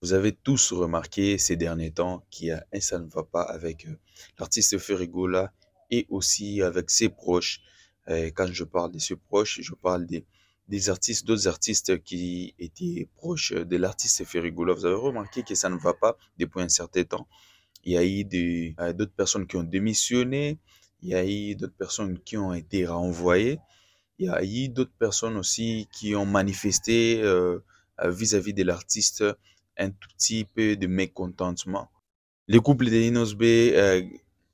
Vous avez tous remarqué ces derniers temps qu'il y a un ça ne va pas avec l'artiste Ferrigola et aussi avec ses proches. Quand je parle de ses proches, je parle des artistes, d'autres artistes qui étaient proches de l'artiste Ferrigola. Vous avez remarqué que ça ne va pas depuis un certain temps. Il y a eu d'autres personnes qui ont démissionné, il y a eu d'autres personnes qui ont été renvoyées, il y a eu d'autres personnes aussi qui ont manifesté vis-à-vis de l'artiste un tout petit peu de mécontentement. Le couple de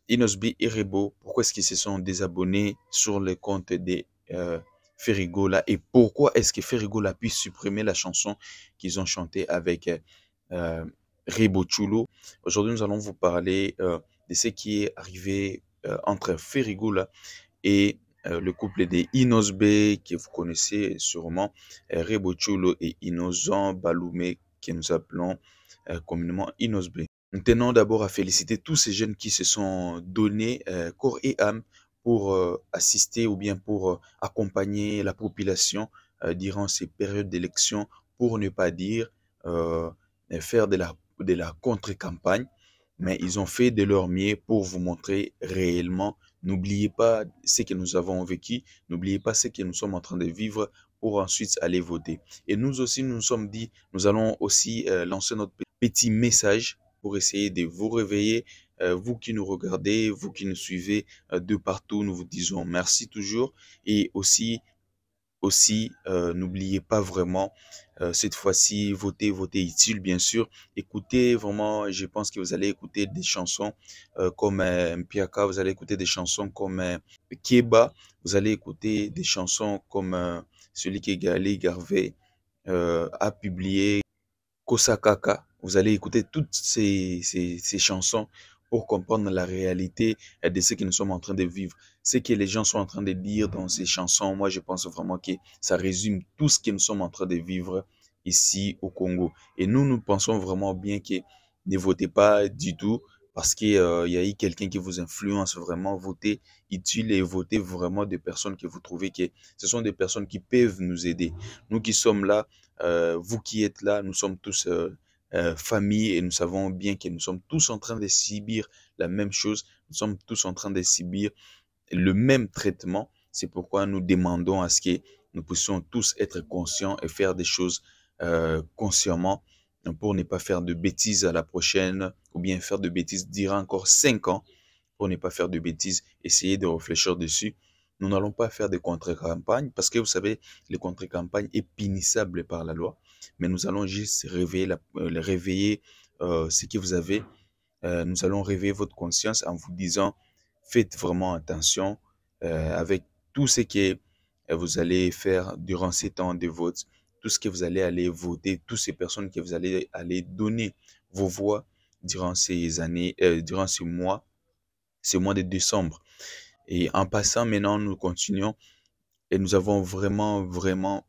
Inosbe et Rebo, pourquoi est-ce qu'ils se sont désabonnés sur le compte de Ferrigola et pourquoi est-ce que Ferrigola a pu supprimer la chanson qu'ils ont chantée avec euh, Rebo Chulo. Aujourd'hui, nous allons vous parler de ce qui est arrivé entre Ferrigola et le couple des Inosbe que vous connaissez sûrement, Rebo Chulo et Innocent Baloumé que nous appelons communément Inosbe. Nous tenons d'abord à féliciter tous ces jeunes qui se sont donnés corps et âme pour assister ou bien pour accompagner la population durant ces périodes d'élection, pour ne pas dire euh, faire de la contre-campagne, mais ils ont fait de leur mieux pour vous montrer réellement. N'oubliez pas ce que nous avons vécu, n'oubliez pas ce que nous sommes en train de vivre pour ensuite aller voter. Et nous aussi, nous nous sommes dit, nous allons aussi lancer notre petit message pour essayer de vous réveiller. Vous qui nous regardez, vous qui nous suivez de partout, nous vous disons merci toujours. Et aussi, n'oubliez pas vraiment, cette fois-ci, votez utile, bien sûr. Écoutez vraiment, je pense que vous allez écouter des chansons comme Mpiaka, vous allez écouter des chansons comme Keba, vous allez écouter des chansons comme celui qui est Gali Garvey a publié, Kosakaka. Vous allez écouter toutes ces chansons pour comprendre la réalité de ce que nous sommes en train de vivre. Ce que les gens sont en train de dire dans ces chansons, moi je pense vraiment que ça résume tout ce que nous sommes en train de vivre ici au Congo. Et nous pensons vraiment bien que ne votez pas du tout parce qu'il y a eu quelqu'un qui vous influence vraiment. Votez utile et votez vraiment des personnes que vous trouvez que ce sont des personnes qui peuvent nous aider. Nous qui sommes là, vous qui êtes là, nous sommes tous famille et nous savons bien que nous sommes tous en train de subir la même chose. Nous sommes tous en train de subir le même traitement. C'est pourquoi nous demandons à ce que nous puissions tous être conscients et faire des choses consciemment pour ne pas faire de bêtises à la prochaine ou bien faire de bêtises durant encore 5 ans pour ne pas faire de bêtises, essayer de réfléchir dessus. Nous n'allons pas faire de contre-campagne parce que vous savez, les contre-campagnes est punissable par la loi, mais nous allons juste réveiller ce que vous avez. Nous allons réveiller votre conscience en vous disant, faites vraiment attention avec tout ce que vous allez faire durant ces temps de vote, tout ce que vous allez aller voter, toutes ces personnes que vous allez aller donner vos voix durant ces années, durant ce mois de décembre. Et en passant maintenant, nous continuons et nous avons vraiment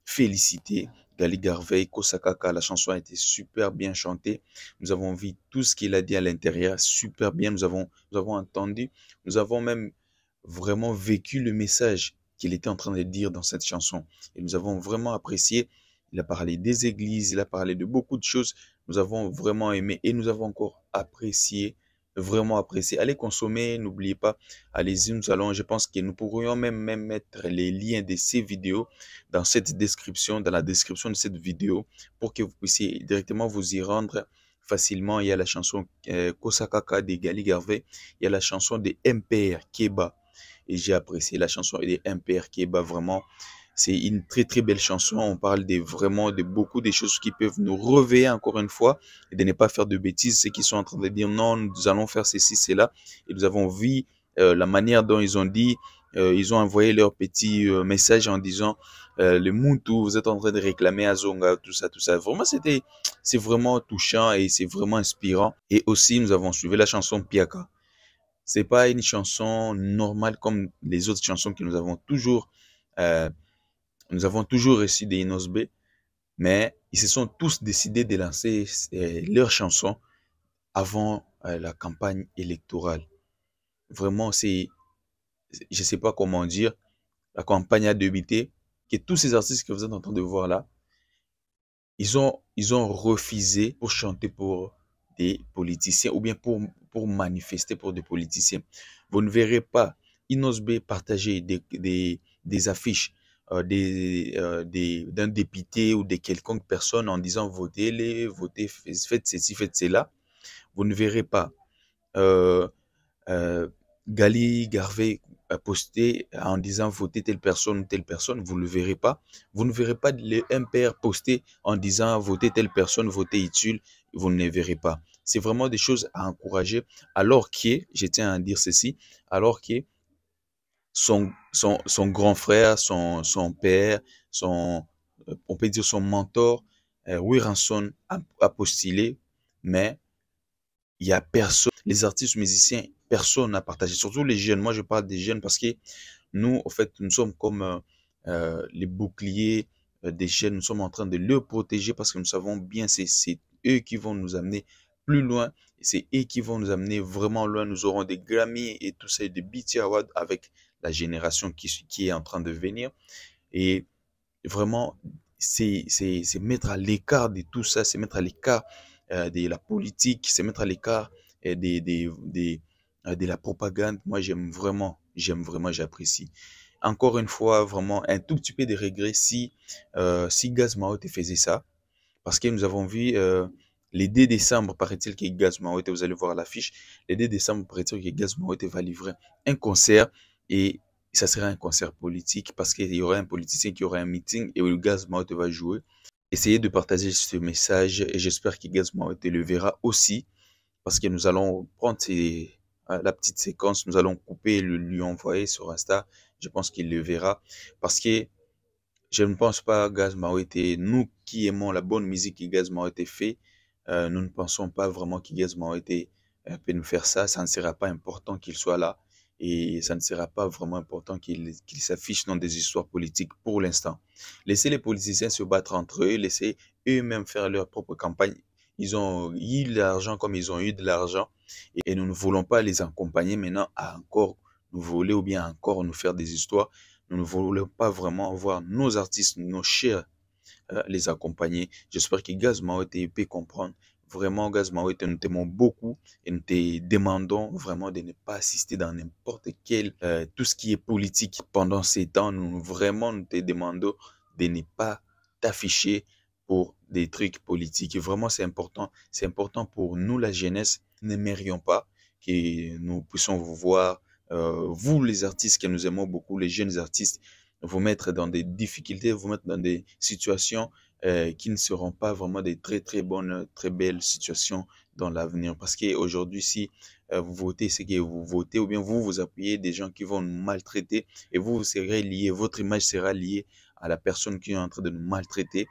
félicité Gali Garvey, Kosakaka. La chanson a été super bien chantée. Nous avons vu tout ce qu'il a dit à l'intérieur, super bien. Nous avons entendu, nous avons même vraiment vécu le message qu'il était en train de dire dans cette chanson. Et nous avons vraiment apprécié. Il a parlé des églises, il a parlé de beaucoup de choses. Nous avons vraiment aimé et nous avons encore apprécié, vraiment apprécié. Allez consommer, n'oubliez pas, allez-y, nous allons, je pense que nous pourrions même mettre les liens de ces vidéos dans cette description, dans la description de cette vidéo, pour que vous puissiez directement vous y rendre facilement. Il y a la chanson Kosakaka de Gali Garvey, il y a la chanson de MPR Keba, et j'ai apprécié la chanson de MPR Keba, vraiment. C'est une très belle chanson. On parle vraiment de beaucoup de choses qui peuvent nous réveiller encore une fois et de ne pas faire de bêtises. Ceux qui sont en train de dire non, nous allons faire ceci, cela. Et nous avons vu la manière dont ils ont dit, ils ont envoyé leur petit message en disant le Muntu, vous êtes en train de réclamer Azonga, tout ça, tout ça. Vraiment, c'est vraiment touchant et c'est vraiment inspirant. Et aussi, nous avons suivi la chanson Piaka. C'est pas une chanson normale comme les autres chansons que euh, nous avons toujours reçues des Inosbe, mais ils se sont tous décidés de lancer leurs chansons avant la campagne électorale. Vraiment, je sais pas comment dire, la campagne a débuté, que tous ces artistes que vous êtes en train de voir là, ils ont refusé pour chanter pour des politiciens ou bien pour manifester pour des politiciens. Vous ne verrez pas Inosbe partager des affiches d'un député ou de quelconque personne en disant votez-les, votez, faites ceci, faites cela. Vous ne verrez pas euh, euh, Gali Garvey a posté en disant votez telle personne ou telle personne, vous ne le verrez pas. Vous ne verrez pas le MPR poster en disant votez telle personne, votez Itul, vous ne les verrez pas. C'est vraiment des choses à encourager, alors que, je tiens à dire ceci, alors que son grand frère, son père, on peut dire son mentor, Wiranson, a postulé, mais il y a personne, les artistes musiciens, personne n'a partagé, surtout les jeunes. Moi, je parle des jeunes parce que nous, en fait, nous sommes comme les boucliers des jeunes. Nous sommes en train de les protéger parce que nous savons bien c'est eux qui vont nous amener plus loin. C'est eux qui vont nous amener vraiment loin. Nous aurons des Grammy et tout ça, des BET Awards avec la génération qui est en train de venir. Et vraiment, c'est mettre à l'écart de tout ça, c'est mettre à l'écart de la politique, c'est mettre à l'écart de la propagande. Moi, j'aime vraiment, j'apprécie. Encore une fois, vraiment, un tout petit peu de regret si Gaz Maote faisait ça, parce que nous avons vu les 2 décembre, paraît-il que Gaz Maote, vous allez voir l'affiche, les 2 décembre, paraît-il que Gaz Maote va livrer un concert et ça sera un concert politique parce qu'il y aura un politicien qui aura un meeting et où Gaz Maote va jouer. Essayez de partager ce message et j'espère que Gaz Maote le verra aussi parce que nous allons prendre la petite séquence, nous allons couper et le lui envoyer sur Insta. Je pense qu'il le verra parce que je ne pense pas Gaz Maote, nous qui aimons la bonne musique que Gaz Maote fait, nous ne pensons pas vraiment que Gaz Maote peut nous faire ça. Ça ne sera pas important qu'il soit là et ça ne sera pas vraiment important qu'il s'affiche dans des histoires politiques pour l'instant. Laissez les politiciens se battre entre eux, laissez eux-mêmes faire leur propre campagne. Ils ont eu de l'argent comme ils ont eu de l'argent et nous ne voulons pas les accompagner maintenant à encore nous voler ou bien encore nous faire des histoires. Nous ne voulons pas vraiment voir nos artistes, nos chers, les accompagner. J'espère que Gaz Maote peut comprendre. Vraiment, Gaz Maote, nous t'aimons beaucoup et nous te demandons vraiment de ne pas assister dans n'importe quel, tout ce qui est politique pendant ces temps. Nous te demandons de ne pas t'afficher pour des trucs politiques. Et vraiment, c'est important. C'est important pour nous, la jeunesse. Nous n'aimerions pas que nous puissions vous voir, vous les artistes que nous aimons beaucoup, les jeunes artistes, vous mettre dans des difficultés, vous mettre dans des situations qui ne seront pas vraiment des très très bonnes, très belles situations dans l'avenir. Parce qu'aujourd'hui, si vous votez, c'est que vous votez ou bien vous appuyez des gens qui vont nous maltraiter et vous serez lié, votre image sera liée à la personne qui est en train de nous maltraiter.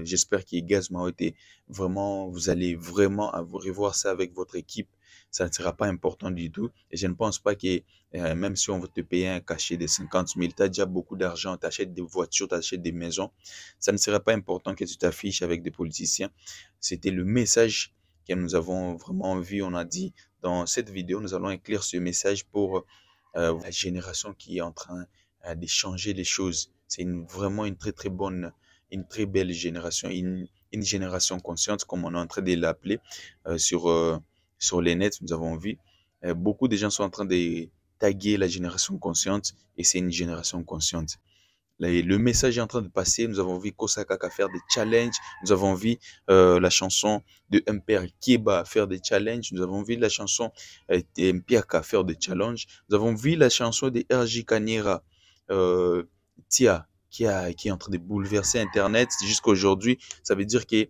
J'espère que Gaz Maote, vraiment, vous allez vraiment revoir ça avec votre équipe. Ça ne sera pas important du tout. Et je ne pense pas que même si on veut te payer un cachet de 50 000, tu as déjà beaucoup d'argent, tu achètes des voitures, tu achètes des maisons. Ça ne sera pas important que tu t'affiches avec des politiciens. C'était le message que nous avons vraiment vu. On a dit dans cette vidéo, nous allons éclairer ce message pour la génération qui est en train de changer les choses. C'est vraiment une très très bonne, une très belle génération, une génération consciente comme on est en train de l'appeler sur les nets. Nous avons vu beaucoup de gens sont en train de taguer la génération consciente et c'est une génération consciente. Le message est en train de passer. Nous avons vu Kosakaka faire des challenges. Nous avons vu la chanson de MPR Kiba faire des challenges. Nous avons vu la chanson de MPK faire des challenges. Nous avons vu la chanson de RJ Kanyera, Tia, qui est en train de bouleverser Internet jusqu'à aujourd'hui. Ça veut dire que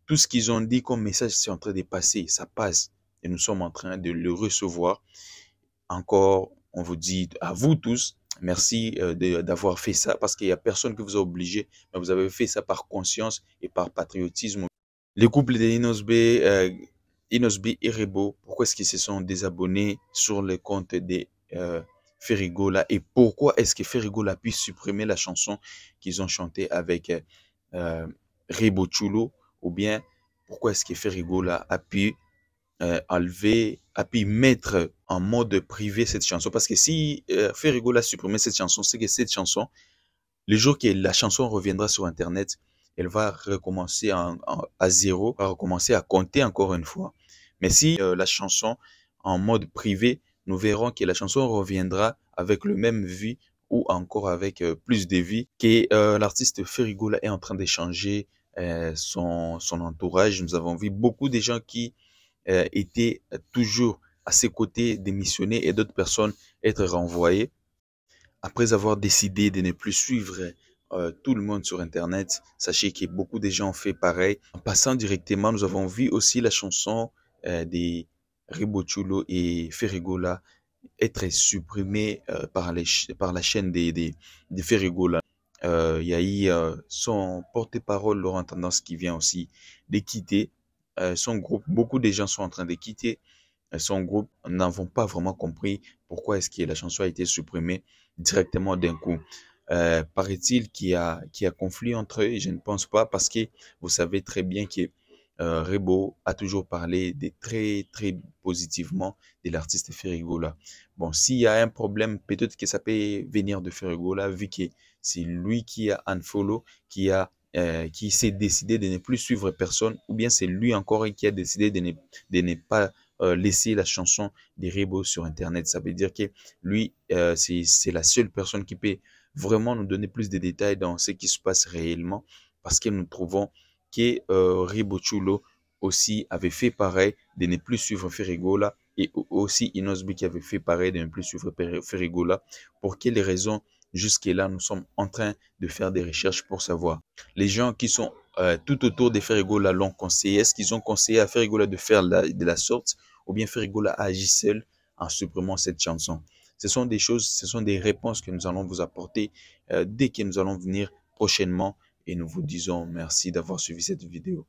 tout ce qu'ils ont dit comme message, c'est en train de passer. Ça passe. Et nous sommes en train de le recevoir. Encore, on vous dit à vous tous, merci d'avoir fait ça parce qu'il n'y a personne qui vous a obligé, mais vous avez fait ça par conscience et par patriotisme. Le couple de Inosbe et Rebo, pourquoi est-ce qu'ils se sont désabonnés sur le compte de Ferrigola et pourquoi est-ce que Ferrigola a pu supprimer la chanson qu'ils ont chantée avec Rebo Chulo ou bien pourquoi est-ce que Ferrigola a pu enlever, a pu mettre en mode privé cette chanson. Parce que si Ferrigola a supprimé cette chanson, c'est que cette chanson, le jour que la chanson reviendra sur Internet, elle va recommencer à zéro, va recommencer à compter encore une fois. Mais si la chanson en mode privé, nous verrons que la chanson reviendra avec le même vie ou encore avec plus de vie, que l'artiste Ferrigola est en train d'échanger son entourage. Nous avons vu beaucoup de gens qui étaient toujours à ses côtés démissionner et d'autres personnes être renvoyées après avoir décidé de ne plus suivre tout le monde sur Internet. Sachez que beaucoup de gens ont fait pareil. En passant directement, nous avons vu aussi la chanson des Ribochulo et Ferrigola être supprimée par la chaîne des Ferrigola. Il y a eu son porte-parole, Laurent Tendance, qui vient aussi de quitter son groupe. Beaucoup de gens sont en train de quitter son groupe, n'avons pas vraiment compris pourquoi est-ce que la chanson a été supprimée directement d'un coup. Paraît-il qu'il y a conflit entre eux, et je ne pense pas, parce que vous savez très bien que Rebo a toujours parlé très très positivement de l'artiste Ferrigola. Bon, s'il y a un problème, peut-être que ça peut venir de Ferrigola, vu que c'est lui qui a unfollow, qui s'est décidé de ne plus suivre personne, ou bien c'est lui encore qui a décidé de ne pas laisser la chanson des Rebo sur Internet. Ça veut dire que lui, c'est la seule personne qui peut vraiment nous donner plus de détails dans ce qui se passe réellement, parce que nous trouvons que Rebo Chulo aussi avait fait pareil de ne plus suivre Ferrigola, et aussi Inosbi qui avait fait pareil de ne plus suivre Ferrigola. Pour quelles raisons? Jusque-là, nous sommes en train de faire des recherches pour savoir. Les gens qui sont tout autour de Ferrigola l'ont conseillé. Est-ce qu'ils ont conseillé à Ferrigola de faire de la sorte, ou bien Ferrigola a agi seul en supprimant cette chanson? Ce sont des choses, ce sont des réponses que nous allons vous apporter dès que nous allons venir prochainement, et nous vous disons merci d'avoir suivi cette vidéo.